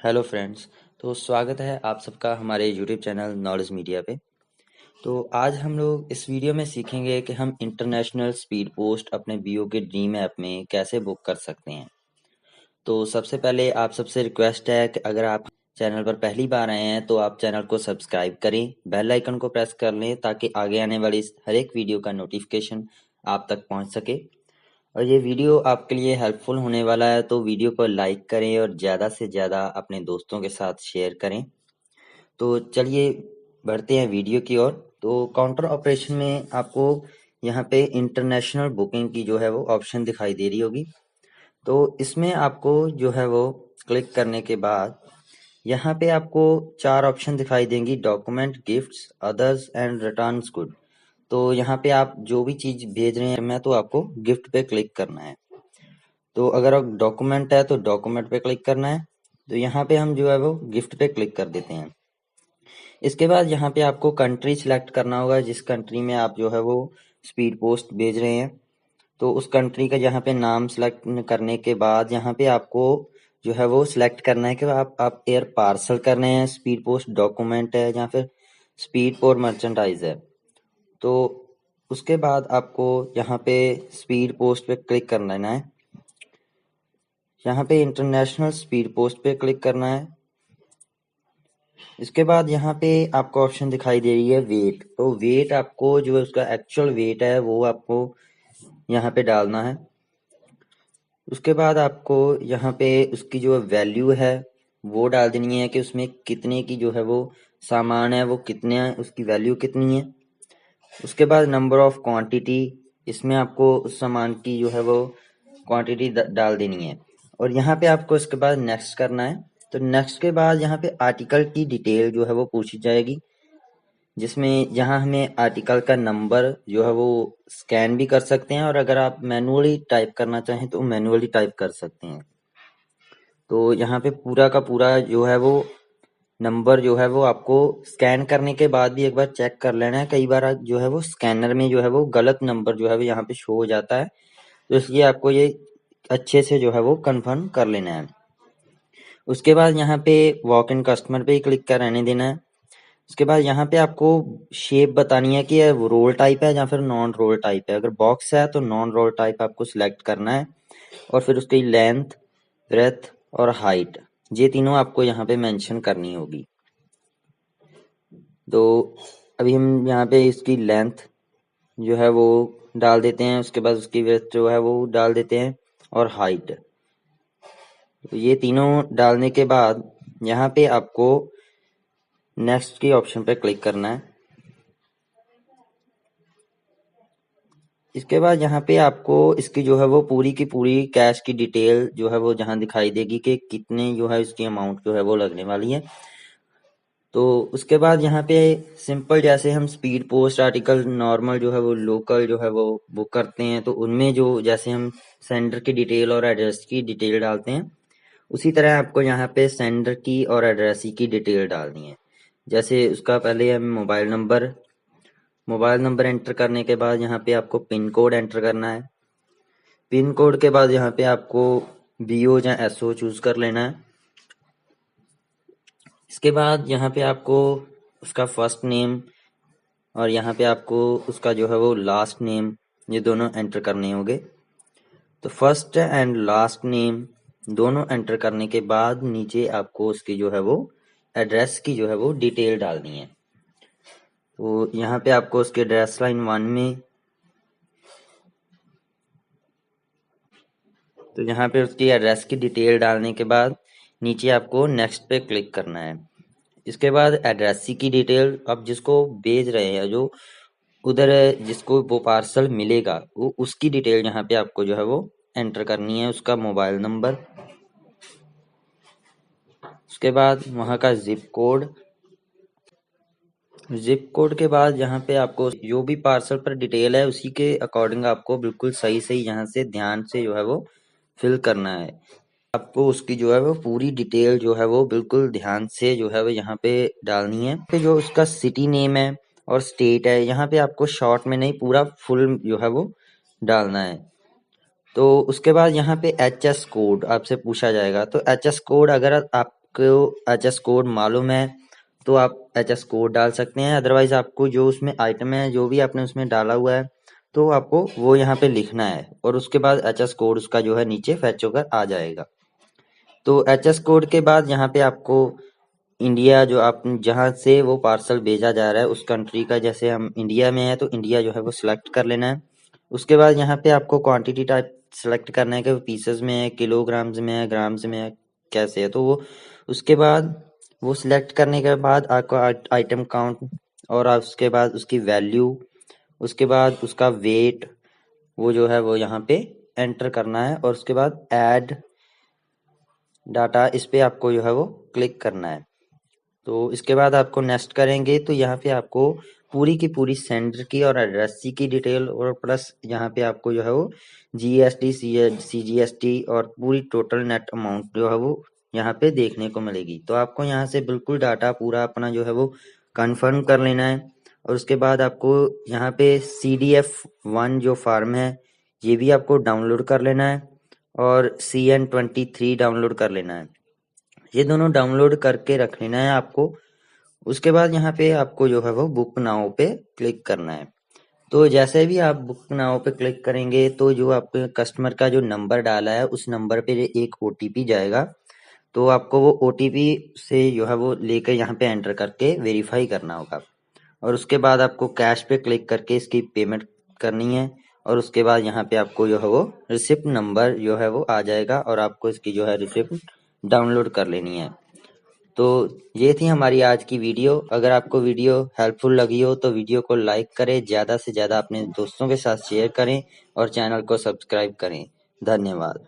Hello friends. तो स्वागत है आप सबका हमारे यूट्यूब चैनल नॉलेज मीडिया पे। तो आज हम लोग इस वीडियो में सीखेंगे कि हम इंटरनेशनल स्पीड पोस्ट अपने बीओ के ड्रीम ऐप में कैसे बुक कर सकते हैं। तो सबसे पहले आप सबसे रिक्वेस्ट है कि अगर आप चैनल पर पहली बार आए हैं तो आप चैनल को सब्सक्राइब करें, बेल आइकन को प्रेस कर लें ताकि आगे आने वाली हर एक वीडियो का नोटिफिकेशन आप तक पहुंच सके। और ये वीडियो आपके लिए हेल्पफुल होने वाला है तो वीडियो को लाइक करें और ज़्यादा से ज़्यादा अपने दोस्तों के साथ शेयर करें। तो चलिए बढ़ते हैं वीडियो की ओर। तो काउंटर ऑपरेशन में आपको यहाँ पे इंटरनेशनल बुकिंग की जो है वो ऑप्शन दिखाई दे रही होगी। तो इसमें आपको जो है वो क्लिक करने के बाद यहाँ पे आपको 4 ऑप्शन दिखाई देंगी: document, gifts, others and returns good. तो यहाँ पे आप जो भी चीज़ भेज रहे हैं मैं तो आपको गिफ्ट पे क्लिक करना है। तो अगर आप डॉक्यूमेंट है तो डॉक्यूमेंट पे क्लिक करना है। तो यहाँ पे हम जो है वो गिफ्ट पे क्लिक कर देते हैं। इसके बाद यहाँ पे आपको कंट्री सिलेक्ट करना होगा, जिस कंट्री में आप जो है वो स्पीड पोस्ट भेज रहे हैं। तो उस कंट्री का यहाँ पे नाम सिलेक्ट करने के बाद यहाँ पे आपको जो है वो सिलेक्ट करना है कि आप एयर पार्सल कर रहे हैं, स्पीड पोस्ट डॉक्यूमेंट है या फिर स्पीड पोस्ट मर्चेंडाइज है। तो उसके बाद आपको यहाँ पे स्पीड पोस्ट पे क्लिक कर लेना है। यहाँ पे इंटरनेशनल स्पीड पोस्ट पे क्लिक करना है। इसके बाद यहाँ पे आपको ऑप्शन दिखाई दे रही है वेट। तो वेट आपको जो है उसका एक्चुअल वेट है वो आपको यहाँ पे डालना है। उसके बाद आपको यहाँ पे उसकी जो वैल्यू है वो डाल देनी है कि उसमें कितने की जो है वो सामान है, वो कितने उसकी वैल्यू कितनी है। उसके बाद नंबर ऑफ क्वांटिटी, इसमें आपको उस सामान की जो है वो क्वांटिटी डाल देनी है। और यहाँ पे आपको इसके बाद नेक्स्ट करना है। तो नेक्स्ट के बाद यहाँ पे आर्टिकल की डिटेल जो है वो पूछी जाएगी, जिसमें यहाँ हमें आर्टिकल का नंबर जो है वो स्कैन भी कर सकते हैं और अगर आप मैनुअली टाइप करना चाहें तो मैनुअली टाइप कर सकते हैं। तो यहाँ पे पूरा का पूरा जो है वो नंबर जो है वो आपको स्कैन करने के बाद भी एक बार चेक कर लेना है। कई बार जो है वो स्कैनर में जो है वो गलत नंबर जो है वो यहाँ पे शो हो जाता है, तो इसलिए आपको ये अच्छे से जो है वो कंफर्म कर लेना है। उसके बाद यहाँ पे वॉक इन कस्टमर पे ही क्लिक कर रहने देना है। उसके बाद यहाँ पे आपको शेप बतानी है कि वो रोल टाइप है या फिर नॉन रोल टाइप है। अगर बॉक्स है तो नॉन रोल टाइप आपको सिलेक्ट करना है और फिर उसकी लेंथ, ब्रेथ और हाइट, ये तीनों आपको यहाँ पे मेंशन करनी होगी। तो अभी हम यहाँ पे इसकी लेंथ जो है वो डाल देते हैं। उसके बाद उसकी ब्रेथ जो है वो डाल देते हैं और हाइट। तो ये तीनों डालने के बाद यहाँ पे आपको नेक्स्ट की ऑप्शन पे क्लिक करना है। इसके बाद यहाँ पे आपको इसकी जो है वो पूरी की पूरी कैश की डिटेल जो है वो जहाँ दिखाई देगी कि कितने जो है इसकी अमाउंट जो है वो लगने वाली है। तो उसके बाद यहाँ पे सिंपल जैसे हम स्पीड पोस्ट आर्टिकल नॉर्मल जो है वो लोकल जो है वो बुक करते हैं, तो उनमें जो जैसे हम सेंडर की डिटेल और एड्रेस की डिटेल डालते हैं, उसी तरह आपको यहाँ पे सेंडर की और एड्रेस की डिटेल डालनी है। जैसे उसका पहले हम मोबाइल नंबर एंटर करने के बाद यहाँ पे आपको पिन कोड एंटर करना है। पिन कोड के बाद यहाँ पे आपको बीओ या एसओ चूज कर लेना है। इसके बाद यहाँ पे आपको उसका फर्स्ट नेम और यहाँ पे आपको उसका जो है वो लास्ट नेम, ये दोनों एंटर करने होंगे। तो फर्स्ट एंड लास्ट नेम दोनों एंटर करने के बाद नीचे आपको उसकी जो है वो एड्रेस की जो है वो डिटेल डालनी है। तो यहाँ पे आपको उसके एड्रेस लाइन 1 में, तो यहाँ पे उसकी एड्रेस की डिटेल डालने के बाद नीचे आपको नेक्स्ट पे क्लिक करना है। इसके बाद एड्रेस की डिटेल, अब जिसको भेज रहे हैं, जो उधर जिसको वो पार्सल मिलेगा, वो उसकी डिटेल यहाँ पे आपको जो है वो एंटर करनी है, उसका मोबाइल नंबर। उसके बाद वहाँ का जिप कोड के बाद यहाँ पे आपको जो भी पार्सल पर डिटेल है उसी के अकॉर्डिंग आपको बिल्कुल सही सही यहाँ से ध्यान से जो है वो फिल करना है। आपको उसकी जो है वो पूरी डिटेल जो है वो बिल्कुल ध्यान से जो है वो यहाँ पे डालनी है। पे जो उसका सिटी नेम है और स्टेट है, यहाँ पे आपको शॉर्ट में नहीं पूरा फुल जो है वो डालना है। तो उसके बाद यहाँ पे एचएस कोड आपसे पूछा जाएगा। तो एचएस कोड अगर आप आपको एच एस कोड मालूम है तो आप एच एस कोड डाल सकते हैं, अदरवाइज आपको जो उसमें आइटम है जो भी आपने उसमें डाला हुआ है तो आपको वो यहाँ पे लिखना है और उसके बाद एच एस कोड उसका जो है नीचे फैच होकर आ जाएगा। तो एच एस कोड के बाद यहाँ पे आपको इंडिया जो आप जहाँ से वो पार्सल भेजा जा रहा है उस कंट्री का, जैसे हम इंडिया में है तो इंडिया जो है वो सिलेक्ट कर लेना है। उसके बाद यहाँ पे आपको क्वांटिटी टाइप सेलेक्ट करना है कि वो पीसेस में है, किलोग्राम्स में है, ग्राम्स में है, कैसे है। तो वो उसके बाद वो सिलेक्ट करने के बाद आपको आइटम काउंट और उसके बाद उसकी वैल्यू, उसके बाद उसका वेट वो जो है वो यहाँ पे एंटर करना है और उसके बाद ऐड डाटा इस पे आपको जो है वो क्लिक करना है। तो इसके बाद आपको नेक्स्ट करेंगे तो यहाँ पे आपको पूरी की पूरी सेंडर की और एड्रेस की डिटेल और प्लस यहाँ पे आपको जो है वो जीएसटी सीजीएसटी और पूरी टोटल नेट अमाउंट जो है वो यहाँ पे देखने को मिलेगी। तो आपको यहाँ से बिल्कुल डाटा पूरा अपना जो है वो कंफर्म कर लेना है और उसके बाद आपको यहाँ पे CDF1 जो फॉर्म है ये भी आपको डाउनलोड कर लेना है और CN23 डाउनलोड कर लेना है। ये दोनों डाउनलोड करके रख लेना है आपको। उसके बाद यहाँ पे आपको जो है वो बुक नाउ पे क्लिक करना है। तो जैसे भी आप बुक नाउ पे क्लिक करेंगे तो जो आपके कस्टमर का जो नंबर डाला है उस नंबर पे एक OTP जाएगा। तो आपको वो OTP से जो है वो लेकर यहाँ पे एंटर करके वेरीफाई करना होगा और उसके बाद आपको कैश पे क्लिक करके इसकी पेमेंट करनी है और उसके बाद यहाँ पे आपको जो है वो रिसिप्ट नंबर जो है वो आ जाएगा और आपको इसकी जो है रिसिप्ट डाउनलोड कर लेनी है। तो ये थी हमारी आज की वीडियो। अगर आपको वीडियो हेल्पफुल लगी हो तो वीडियो को लाइक करें, ज़्यादा से ज़्यादा अपने दोस्तों के साथ शेयर करें और चैनल को सब्सक्राइब करें। धन्यवाद।